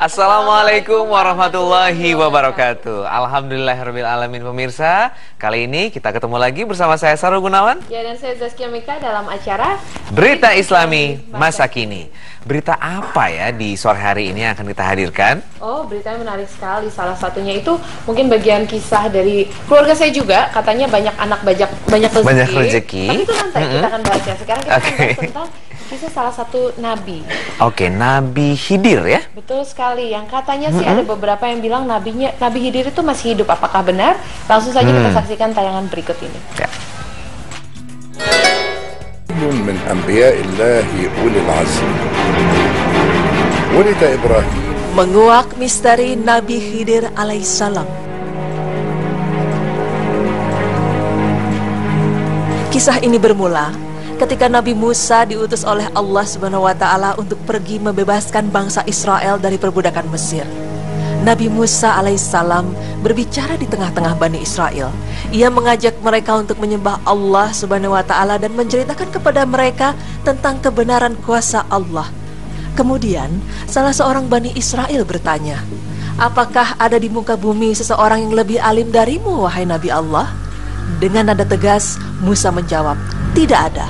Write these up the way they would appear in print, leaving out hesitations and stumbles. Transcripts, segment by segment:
Assalamualaikum warahmatullahi wabarakatuh. Alhamdulillahirabbil alamin pemirsa. Kali ini kita ketemu lagi bersama saya Sarul Gunawan. Ya, dan saya Zaskia Mika dalam acara Berita Islami Masa Kini. Berita apa ya di sore hari ini yang akan kita hadirkan? Oh, beritanya menarik sekali. Salah satunya itu mungkin bagian kisah dari keluarga saya juga. Katanya banyak anak banyak rezeki. Banyak rezeki. Tapi itu nanti kita akan bahas ya. Sekarang kita akan bahas tentang kisah salah satu nabi. Oke, Nabi Khidir ya. Betul sekali. Yang katanya sih ada beberapa yang bilang Nabi Khidir itu masih hidup. Apakah benar? Langsung saja kita saksikan tayangan berikut ini. Ya. من أنبياء الله أولي العزم ولد إبراهيم. Menguak misteri Nabi Khidir alaihissalam. Kisah ini bermula ketika Nabi Musa diutus oleh Allah Subhanahu wa taala untuk pergi membebaskan bangsa Israel dari perbudakan Mesir. Nabi Musa alaihissalam berbicara di tengah-tengah Bani Israel. Ia mengajak mereka untuk menyembah Allah Subhanahu wa taala dan menceritakan kepada mereka tentang kebenaran kuasa Allah. Kemudian, salah seorang Bani Israel bertanya, "Apakah ada di muka bumi seseorang yang lebih alim darimu, wahai Nabi Allah?" Dengan nada tegas, Musa menjawab, "Tidak ada."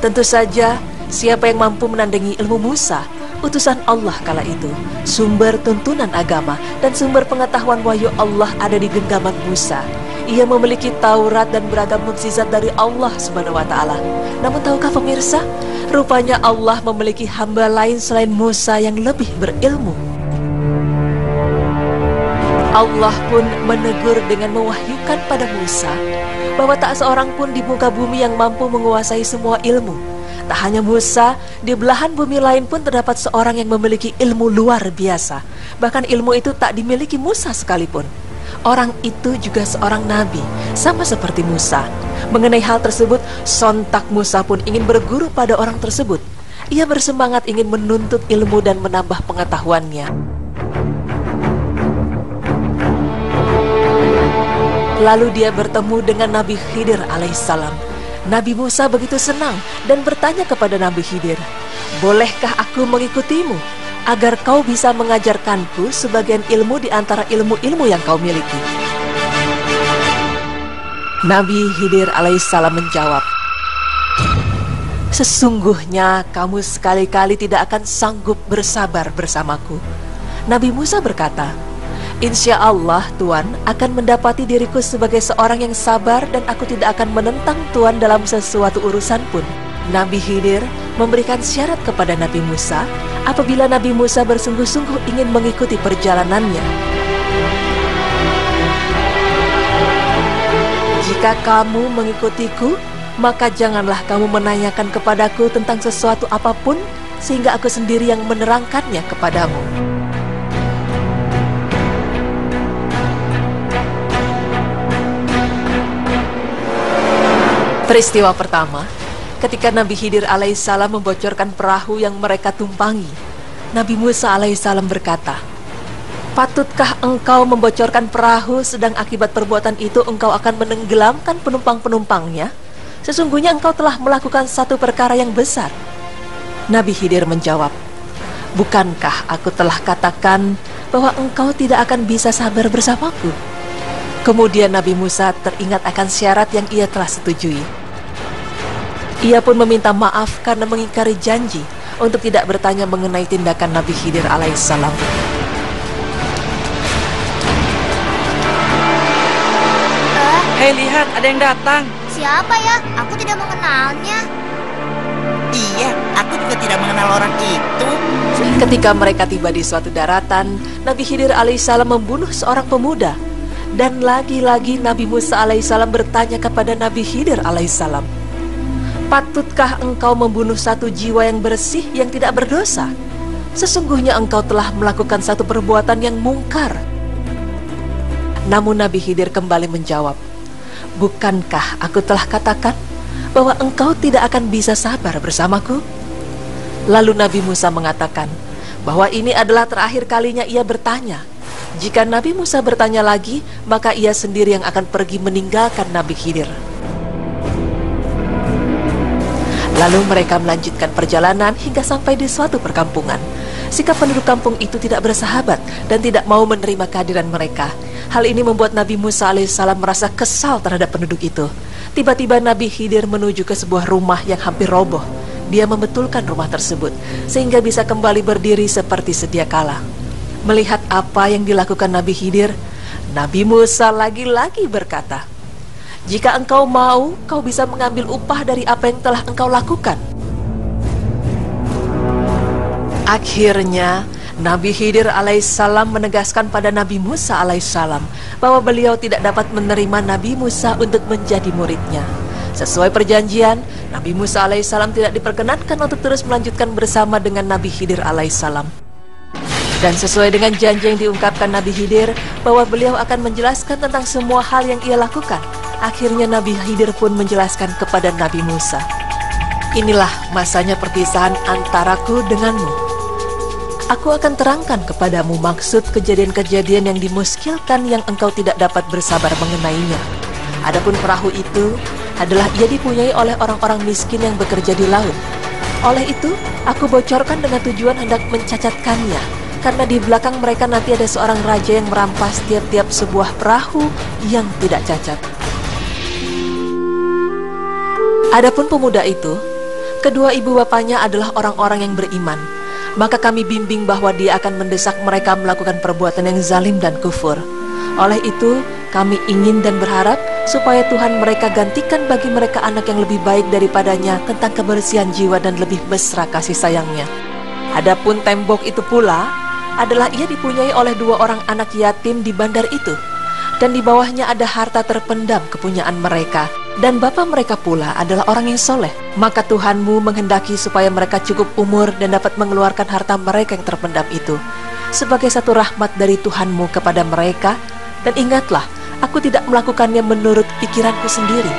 Tentu saja, siapa yang mampu menandingi ilmu Musa, utusan Allah kala itu, sumber tuntunan agama dan sumber pengetahuan wahyu Allah ada di genggaman Musa. Ia memiliki Taurat dan beragam mukjizat dari Allah Subhanahu wa taala. Namun tahukah pemirsa, rupanya Allah memiliki hamba lain selain Musa yang lebih berilmu. Allah pun menegur dengan mewahyukan pada Musa bahwa tak seorang pun di muka bumi yang mampu menguasai semua ilmu. Tak hanya Musa, di belahan bumi lain pun terdapat seorang yang memiliki ilmu luar biasa. Bahkan ilmu itu tak dimiliki Musa sekalipun. Orang itu juga seorang nabi, sama seperti Musa. Mengenai hal tersebut, sontak Musa pun ingin berguru pada orang tersebut. Ia bersemangat ingin menuntut ilmu dan menambah pengetahuannya. Lalu dia bertemu dengan Nabi Khidir alaihissalam. Nabi Musa begitu senang dan bertanya kepada Nabi Khidir, "Bolehkah aku mengikutimu agar kau bisa mengajarkanku sebagian ilmu di antara ilmu-ilmu yang kau miliki?" Nabi Khidir alaihissalam menjawab, "Sesungguhnya kamu sekali-kali tidak akan sanggup bersabar bersamaku." Nabi Musa berkata, "Insya Allah Tuhan akan mendapati diriku sebagai seorang yang sabar dan aku tidak akan menentang Tuhan dalam sesuatu urusan pun." Nabi Khidir memberikan syarat kepada Nabi Musa apabila Nabi Musa bersungguh-sungguh ingin mengikuti perjalanannya. "Jika kamu mengikutiku, maka janganlah kamu menanyakan kepadaku tentang sesuatu apapun sehingga aku sendiri yang menerangkannya kepadamu." Peristiwa pertama, ketika Nabi Khidir alaihissalam membocorkan perahu yang mereka tumpangi, Nabi Musa alaihissalam berkata, "Patutkah engkau membocorkan perahu sedang akibat perbuatan itu engkau akan menenggelamkan penumpang-penumpangnya? Sesungguhnya engkau telah melakukan satu perkara yang besar." Nabi Khidir menjawab, "Bukankah aku telah katakan bahwa engkau tidak akan bisa sabar bersamaku?" Kemudian Nabi Musa teringat akan syarat yang ia telah setujui. Ia pun meminta maaf karena mengingkari janji untuk tidak bertanya mengenai tindakan Nabi Khidir alaihissalam. Hei, lihat, ada yang datang. Siapa ya? Aku tidak mengenalnya. Iya, aku juga tidak mengenal orang itu. Ketika mereka tiba di suatu daratan, Nabi Khidir alaihissalam membunuh seorang pemuda. Dan lagi-lagi Nabi Musa alaihissalam bertanya kepada Nabi Khidir alaihissalam, "Patutkah engkau membunuh satu jiwa yang bersih yang tidak berdosa? Sesungguhnya engkau telah melakukan satu perbuatan yang mungkar." Namun Nabi Khidir kembali menjawab, "Bukankah aku telah katakan bahwa engkau tidak akan bisa sabar bersamaku?" Lalu Nabi Musa mengatakan bahwa ini adalah terakhir kalinya ia bertanya. Jika Nabi Musa bertanya lagi, maka ia sendiri yang akan pergi meninggalkan Nabi Khidir. Lalu mereka melanjutkan perjalanan hingga sampai di suatu perkampungan. Sikap penduduk kampung itu tidak bersahabat dan tidak mau menerima kehadiran mereka. Hal ini membuat Nabi Musa alaihissalam merasa kesal terhadap penduduk itu. Tiba-tiba Nabi Khidir menuju ke sebuah rumah yang hampir roboh. Dia membetulkan rumah tersebut sehingga bisa kembali berdiri seperti sedia kala. Melihat apa yang dilakukan Nabi Khidir, Nabi Musa lagi-lagi berkata, "Jika engkau mau, kau bisa mengambil upah dari apa yang telah engkau lakukan." Akhirnya, Nabi Khidir alaihissalam menegaskan pada Nabi Musa alaihissalam bahwa beliau tidak dapat menerima Nabi Musa untuk menjadi muridnya. Sesuai perjanjian, Nabi Musa alaihissalam tidak diperkenankan untuk terus melanjutkan bersama dengan Nabi Khidir alaihissalam. Dan sesuai dengan janji yang diungkapkan Nabi Khidir bahwa beliau akan menjelaskan tentang semua hal yang ia lakukan, akhirnya Nabi Khidir pun menjelaskan kepada Nabi Musa, "Inilah masanya perpisahan antaraku denganmu. Aku akan terangkan kepadamu maksud kejadian-kejadian yang dimuskilkan yang engkau tidak dapat bersabar mengenainya. Adapun perahu itu adalah ia dipunyai oleh orang-orang miskin yang bekerja di laut. Oleh itu, aku bocorkan dengan tujuan hendak mencacatkannya, karena di belakang mereka nanti ada seorang raja yang merampas tiap-tiap sebuah perahu yang tidak cacat." Adapun pemuda itu, kedua ibu bapaknya adalah orang-orang yang beriman. Maka kami bimbing bahwa dia akan mendesak mereka melakukan perbuatan yang zalim dan kufur. Oleh itu, kami ingin dan berharap supaya Tuhan mereka gantikan bagi mereka anak yang lebih baik daripadanya tentang kebersihan jiwa dan lebih mesra kasih sayangnya. Adapun tembok itu pula adalah ia dipunyai oleh dua orang anak yatim di bandar itu, dan di bawahnya ada harta terpendam kepunyaan mereka, dan bapa mereka pula adalah orang yang soleh. Maka Tuhanmu menghendaki supaya mereka cukup umur dan dapat mengeluarkan harta mereka yang terpendam itu sebagai satu rahmat dari Tuhanmu kepada mereka. Dan ingatlah, aku tidak melakukannya menurut pikiranku sendiri.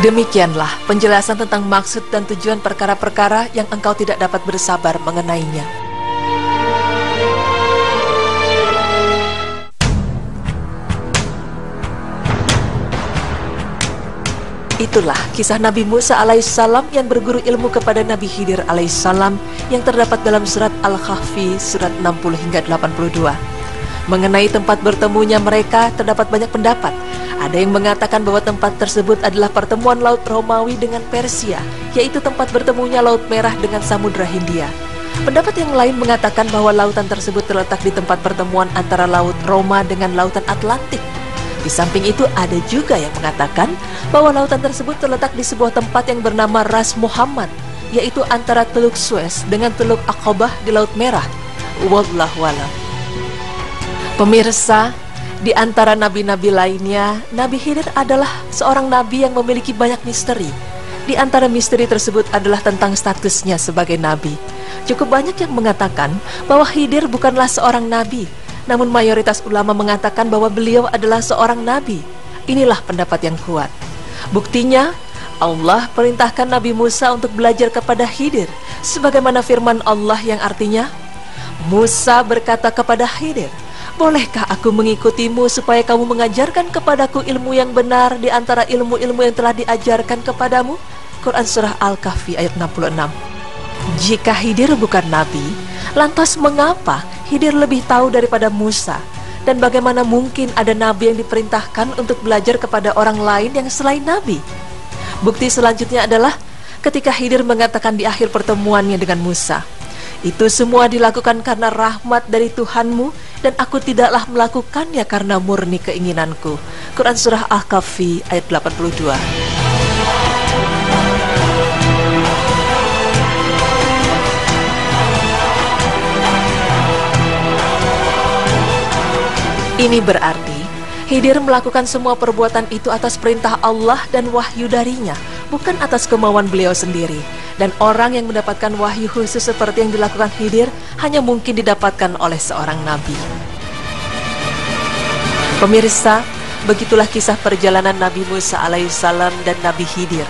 Demikianlah penjelasan tentang maksud dan tujuan perkara-perkara yang engkau tidak dapat bersabar mengenainya. Itulah kisah Nabi Musa alaihissalam yang berguru ilmu kepada Nabi Khidir alaihissalam yang terdapat dalam surat Al-Kahfi surat 60 hingga 82. Mengenai tempat bertemunya mereka terdapat banyak pendapat. Ada yang mengatakan bahwa tempat tersebut adalah pertemuan Laut Romawi dengan Persia, yaitu tempat bertemunya Laut Merah dengan Samudra Hindia. Pendapat yang lain mengatakan bahwa lautan tersebut terletak di tempat pertemuan antara Laut Roma dengan Lautan Atlantik. Di samping itu ada juga yang mengatakan bahwa lautan tersebut terletak di sebuah tempat yang bernama Ras Muhammad, yaitu antara Teluk Suez dengan Teluk Aqabah di Laut Merah. Wallahu a'lam. Pemirsa, di antara nabi-nabi lainnya, Nabi Khidir adalah seorang nabi yang memiliki banyak misteri. Di antara misteri tersebut adalah tentang statusnya sebagai nabi. Cukup banyak yang mengatakan bahwa Khidir bukanlah seorang nabi, namun mayoritas ulama mengatakan bahwa beliau adalah seorang nabi. Inilah pendapat yang kuat. Buktinya, Allah perintahkan Nabi Musa untuk belajar kepada Khidir, sebagaimana firman Allah yang artinya, Musa berkata kepada Khidir, "Bolehkah aku mengikutimu supaya kamu mengajarkan kepadaku ilmu yang benar di antara ilmu-ilmu yang telah diajarkan kepadamu?" Quran Surah Al-Kahfi ayat 66. Jika Khidir bukan nabi, lantas mengapa Khidir lebih tahu daripada Musa? Dan bagaimana mungkin ada nabi yang diperintahkan untuk belajar kepada orang lain yang selain nabi? Bukti selanjutnya adalah ketika Khidir mengatakan di akhir pertemuannya dengan Musa, "Itu semua dilakukan karena rahmat dari Tuhanmu, dan aku tidaklah melakukannya karena murni keinginanku." Quran Surah Al-Kahfi ayat 82. Ini berarti Khidir melakukan semua perbuatan itu atas perintah Allah dan wahyu darinya, bukan atas kemauan beliau sendiri. Dan orang yang mendapatkan wahyu khusus seperti yang dilakukan Khidir hanya mungkin didapatkan oleh seorang nabi. Pemirsa, begitulah kisah perjalanan Nabi Musa alaihissalam dan Nabi Khidir.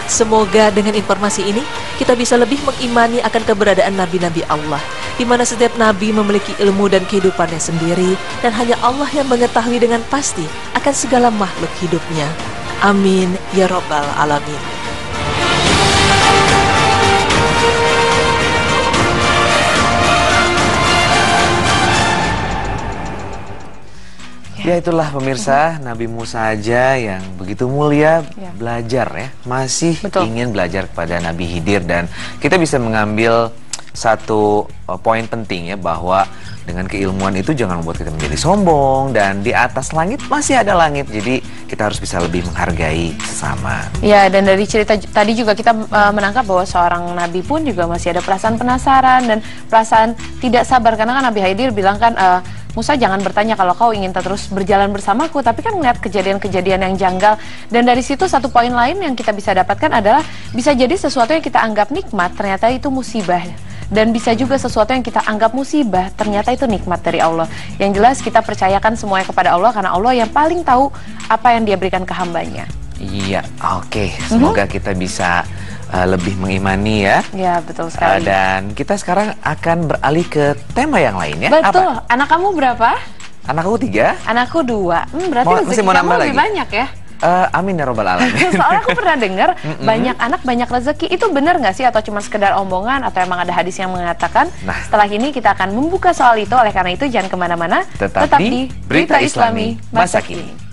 Semoga dengan informasi ini kita bisa lebih mengimani akan keberadaan nabi-nabi Allah, di mana setiap nabi memiliki ilmu dan kehidupannya sendiri, dan hanya Allah yang mengetahui dengan pasti akan segala makhluk hidupnya. Amin ya rabbal alamin. Ya itulah pemirsa, Nabi Musa aja yang begitu mulia belajar ya, masih ingin belajar kepada Nabi Khidir, dan kita bisa mengambil satu poin penting ya, bahwa dengan keilmuan itu jangan membuat kita menjadi sombong, dan di atas langit masih ada langit, jadi kita harus bisa lebih menghargai sesama. Ya, dan dari cerita tadi juga kita menangkap bahwa seorang nabi pun juga masih ada perasaan penasaran dan perasaan tidak sabar, karena kan Nabi Khidir bilang kan, Musa, jangan bertanya kalau kau ingin terus berjalan bersamaku, tapi kan melihat kejadian-kejadian yang janggal. Dan dari situ satu poin lain yang kita bisa dapatkan adalah bisa jadi sesuatu yang kita anggap nikmat ternyata itu musibah. Dan bisa juga sesuatu yang kita anggap musibah ternyata itu nikmat dari Allah. Yang jelas kita percayakan semuanya kepada Allah, karena Allah yang paling tahu apa yang Dia berikan ke hambanya. Iya, oke. Semoga kita bisa lebih mengimani ya. Ya, betul sekali. Dan kita sekarang akan beralih ke tema yang lain ya. Betul. Apa? Anak kamu berapa? Anakku 3. Anakku 2. Berarti Masih rezeki mau kamu nambah lebih lagi? banyak ya? Amin ya robbal alamin. Soalnya aku pernah dengar banyak anak banyak rezeki. Itu benar nggak sih, atau cuma sekedar omongan, atau emang ada hadis yang mengatakan? Nah, setelah ini kita akan membuka soal itu. Oleh karena itu jangan kemana-mana, tetap di Berita Islami Masa Kini.